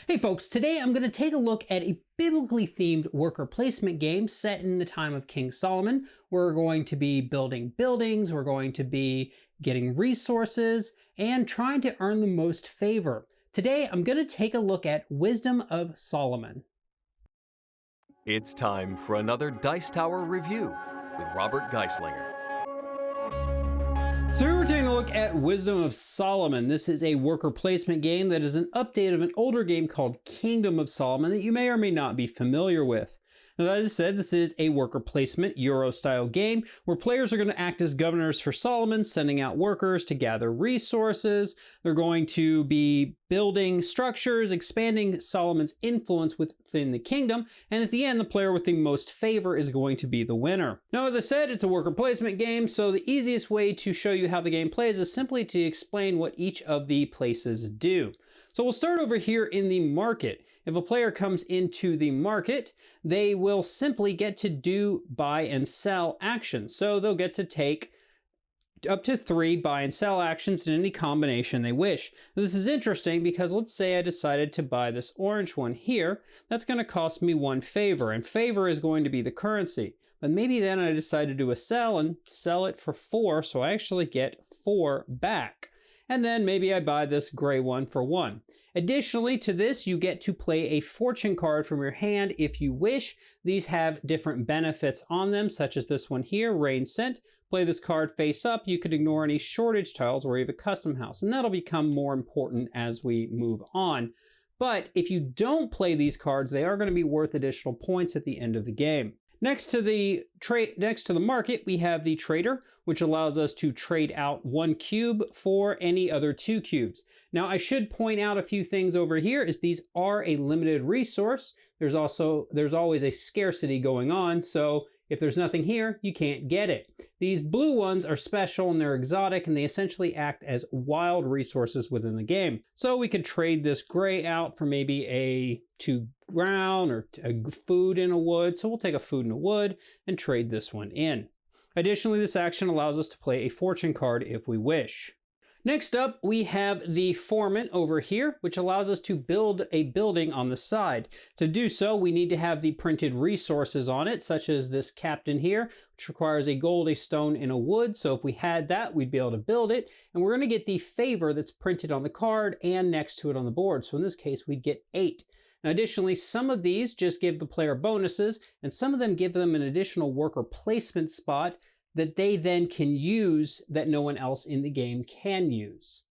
Hey folks, today I'm going to take a look at a biblically themed worker placement game set in the time of King Solomon. We're going to be building buildings, we're going to be getting resources, and trying to earn the most favor. Today I'm going to take a look at Wisdom of Solomon. It's time for another Dice Tower review with Robert Geistlinger. So here we're taking a look at Wisdom of Solomon. This is a worker placement game that is an update of an older game called Kingdom of Solomon that you may or may not be familiar with. Now, as I said, this is a worker placement Euro-style game where players are going to act as governors for Solomon, sending out workers to gather resources. They're going to be building structures, expanding Solomon's influence within the kingdom, and at the end, the player with the most favor is going to be the winner. Now, as I said, it's a worker placement game, so the easiest way to show you how the game plays is simply to explain what each of the places do. So we'll start over here in the market. If a player comes into the market, they will simply get to do buy and sell actions. So they'll get to take up to 3 buy and sell actions in any combination they wish. This is interesting because let's say I decided to buy this orange one here. That's going to cost me 1 favor, and favor is going to be the currency. But maybe then I decide to do a sell and sell it for 4, so I actually get 4 back. And then maybe I buy this gray one for 1. Additionally to this, you get to play a fortune card from your hand if you wish. These have different benefits on them, such as this one here, Rain Sent. Play this card face up. You could ignore any shortage tiles where you have a custom house, and that'll become more important as we move on. But if you don't play these cards, they are going to be worth additional points at the end of the game. Next to the market, we have the trader, which allows us to trade out 1 cube for any other 2 cubes. Now, I should point out a few things over here is these are a limited resource. There's always a scarcity going on, so if there's nothing here, you can't get it. These blue ones are special and they're exotic, and they essentially act as wild resources within the game. So we could trade this gray out for maybe a 2 ground or a food in a wood. So we'll take a food in a wood and trade this one in. Additionally, this action allows us to play a fortune card if we wish. Next up, we have the foreman over here, which allows us to build a building on the side. To do so, we need to have the printed resources on it, such as this captain here, which requires a gold, a stone, and a wood. So if we had that, we'd be able to build it. And we're going to get the favor that's printed on the card and next to it on the board. So in this case, we'd get 8. Now, additionally, some of these just give the player bonuses, and some of them give them an additional worker placement spot that they then can use that no one else in the game can use.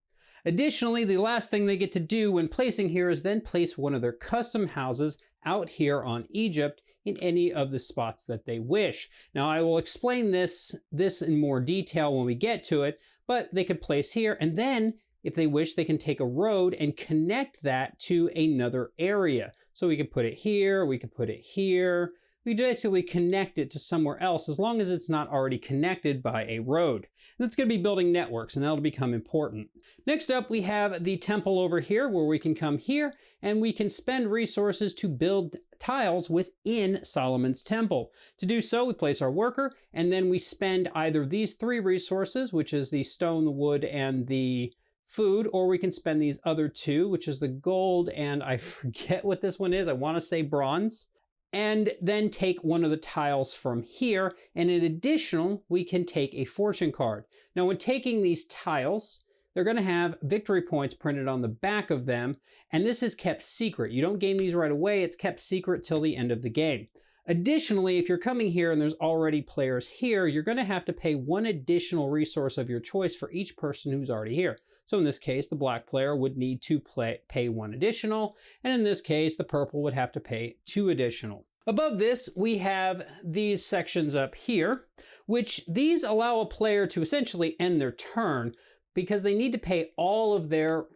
Additionally, the last thing they get to do when placing here is then place one of their custom houses out here on Egypt in any of the spots that they wish. Now, I will explain this in more detail when we get to it, but they could place here, and then if they wish, they can take a road and connect that to another area. So we could put it here, we could put it here. We basically connect it to somewhere else as long as it's not already connected by a road. And that's going to be building networks, and that'll become important. Next up, we have the temple over here where we can come here and we can spend resources to build tiles within Solomon's temple. To do so, we place our worker and then we spend either these 3 resources, which is the stone, the wood, and the food, or we can spend these other 2, which is the gold and I forget what this one is. I want to say bronze. And then take one of the tiles from here. And in addition, we can take a fortune card. Now, when taking these tiles, they're going to have victory points printed on the back of them. And this is kept secret. You don't gain these right away. It's kept secret till the end of the game. Additionally, if you're coming here and there's already players here, you're going to have to pay 1 additional resource of your choice for each person who's already here. So in this case, the black player would need to pay 1 additional, and in this case, the purple would have to pay 2 additional. Above this, we have these sections up here, which these allow a player to essentially end their turn because they need to pay all of their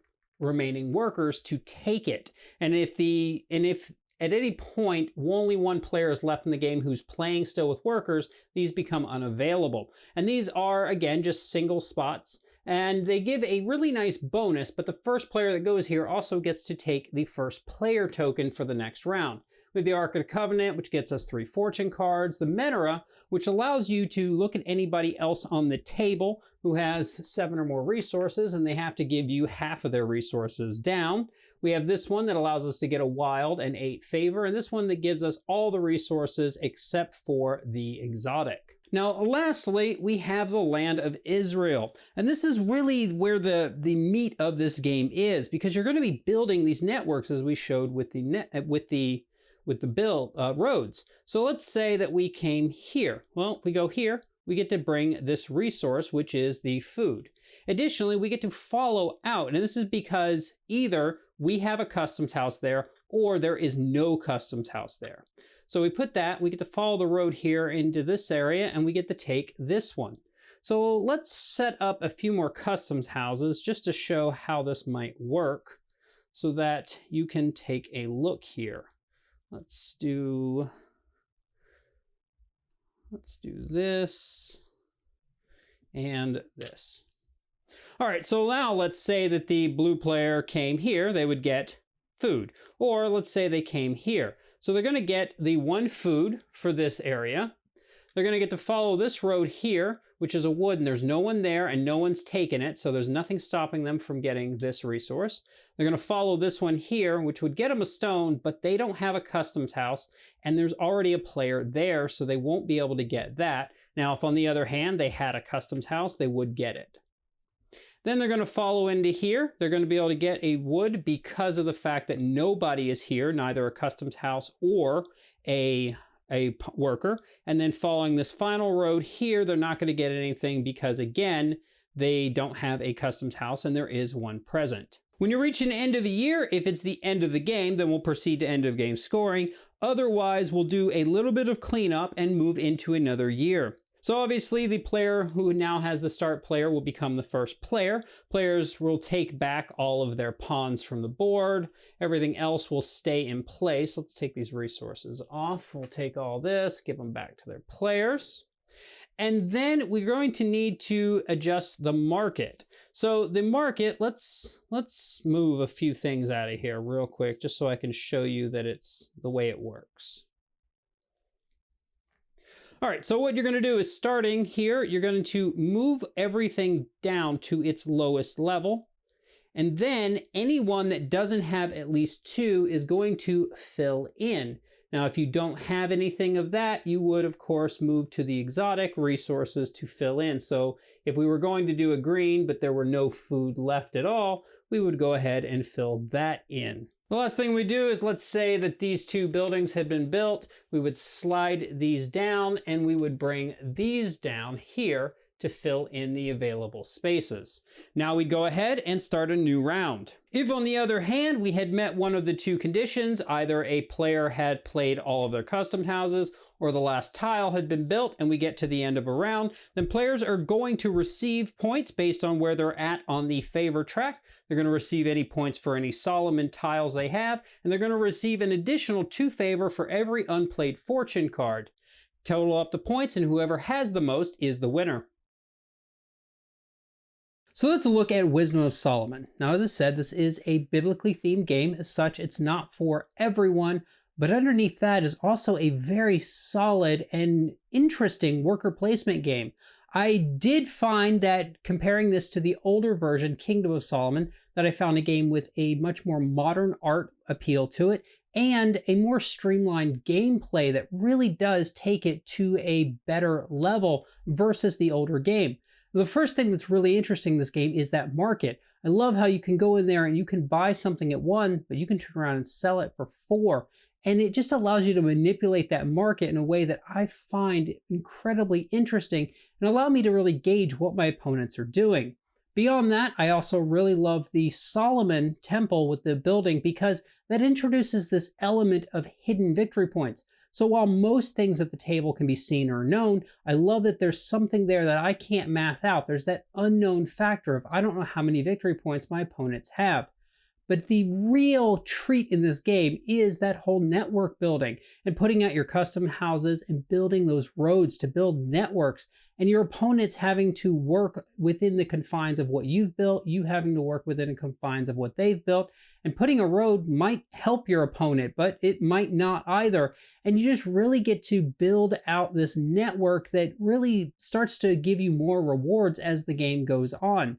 remaining workers to take it. And if at any point only 1 player is left in the game who's playing still with workers, these become unavailable. And these are, again, just single spots. And they give a really nice bonus, but the first player that goes here also gets to take the first player token for the next round. We have the Ark of the Covenant, which gets us 3 fortune cards. The Menorah, which allows you to look at anybody else on the table who has 7 or more resources, and they have to give you half of their resources down. We have this one that allows us to get a wild and 8 favor, and this one that gives us all the resources except for the exotic. Now, lastly, we have the land of Israel. And this is really where the meat of this game is, because you're going to be building these networks as we showed with the roads. So let's say that we came here. Well, if we go here, we get to bring this resource, which is the food. Additionally, we get to follow out, and this is because either we have a customs house there or there is no customs house there. So we put that, we get to follow the road here into this area, and we get to take this one. So let's set up a few more customs houses just to show how this might work so that you can take a look here. Let's do this and this. All right, so now let's say that the blue player came here, they would get food. Or let's say they came here. So they're gonna get the 1 food for this area. They're gonna get to follow this road here, which is a wood, and there's no one there and no one's taken it, so there's nothing stopping them from getting this resource. They're gonna follow this one here, which would get them a stone, but they don't have a customs house, and there's already a player there, so they won't be able to get that. Now, if on the other hand, they had a customs house, they would get it. Then they're gonna follow into here. They're gonna be able to get a wood because of the fact that nobody is here, neither a customs house or a worker. And then following this final road here, they're not gonna get anything because again, they don't have a customs house and there is one present. When you reach an end of the year, if it's the end of the game, then we'll proceed to end of game scoring. Otherwise, we'll do a little bit of cleanup and move into another year. So obviously the player who now has the start player will become the first player. Players will take back all of their pawns from the board. Everything else will stay in place. Let's take these resources off. We'll take all this, give them back to their players. And then we're going to need to adjust the market. So the market, let's move a few things out of here real quick, just so I can show you that it's the way it works. All right, so what you're gonna do is starting here, you're going to move everything down to its lowest level. And then anyone that doesn't have at least 2 is going to fill in. Now, if you don't have anything of that, you would of course move to the exotic resources to fill in. So if we were going to do a green, but there were no food left at all, we would go ahead and fill that in. The last thing we do is, let's say that these 2 buildings had been built, we would slide these down and we would bring these down here to fill in the available spaces. Now we'd go ahead and start a new round. If on the other hand, we had met one of the 2 conditions, either a player had played all of their custom houses or the last tile had been built and we get to the end of a round, then players are going to receive points based on where they're at on the favor track. They're going to receive any points for any Solomon tiles they have, and they're going to receive an additional 2 favor for every unplayed fortune card. Total up the points, and whoever has the most is the winner. So let's look at Wisdom of Solomon. Now, as I said, this is a biblically themed game. As such, it's not for everyone, but underneath that is also a very solid and interesting worker placement game. I did find that comparing this to the older version, Kingdom of Solomon, that I found a game with a much more modern art appeal to it and a more streamlined gameplay that really does take it to a better level versus the older game. The first thing that's really interesting in this game is that market. I love how you can go in there and you can buy something at 1, but you can turn around and sell it for 4. And it just allows you to manipulate that market in a way that I find incredibly interesting and allow me to really gauge what my opponents are doing. Beyond that, I also really love the Solomon temple with the building because that introduces this element of hidden victory points. So while most things at the table can be seen or known, I love that there's something there that I can't math out. There's that unknown factor of I don't know how many victory points my opponents have. But the real treat in this game is that whole network building and putting out your custom houses and building those roads to build networks, and your opponents having to work within the confines of what you've built, you having to work within the confines of what they've built. And putting a road might help your opponent, but it might not either. And you just really get to build out this network that really starts to give you more rewards as the game goes on.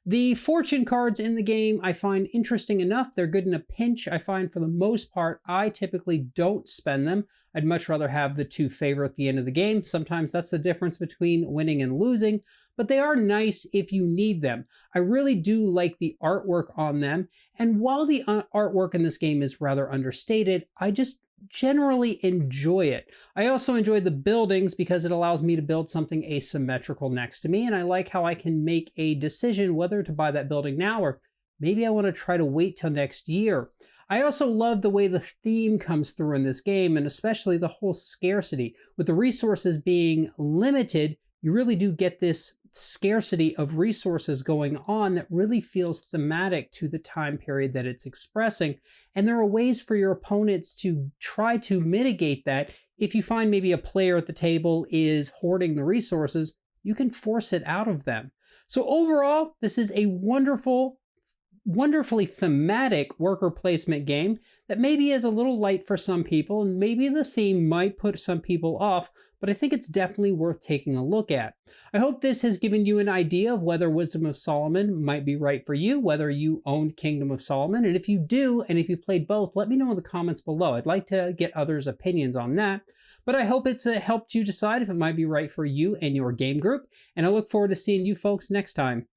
The fortune cards in the game I find interesting enough. They're good in a pinch. I find for the most part, I typically don't spend them. I'd much rather have the 2 favor at the end of the game. Sometimes that's the difference between winning and losing, but they are nice if you need them. I really do like the artwork on them, and while the artwork in this game is rather understated, I just generally enjoy it. I also enjoy the buildings because it allows me to build something asymmetrical next to me, and I like how I can make a decision whether to buy that building now or maybe I want to try to wait till next year. I also love the way the theme comes through in this game, and especially the whole scarcity. With the resources being limited, you really do get this scarcity of resources going on that really feels thematic to the time period that it's expressing. And there are ways for your opponents to try to mitigate that. If you find maybe a player at the table is hoarding the resources, you can force it out of them. So overall, this is a wonderfully thematic worker placement game that maybe is a little light for some people, and maybe the theme might put some people off, but I think it's definitely worth taking a look at. I hope this has given you an idea of whether Wisdom of Solomon might be right for you, whether you owned Kingdom of Solomon, and if you do, and if you've played both, let me know in the comments below. I'd like to get others' opinions on that. But I hope it's helped you decide if it might be right for you and your game group, and I look forward to seeing you folks next time.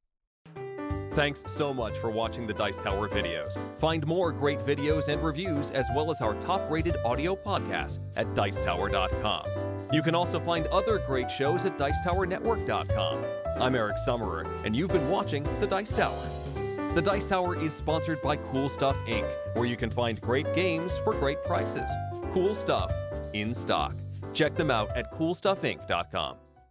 Thanks so much for watching the Dice Tower videos. Find more great videos and reviews, as well as our top-rated audio podcast at Dicetower.com. You can also find other great shows at Dicetowernetwork.com. I'm Eric Summerer, and you've been watching The Dice Tower. The Dice Tower is sponsored by Cool Stuff Inc., where you can find great games for great prices. Cool stuff in stock. Check them out at CoolStuffInc.com.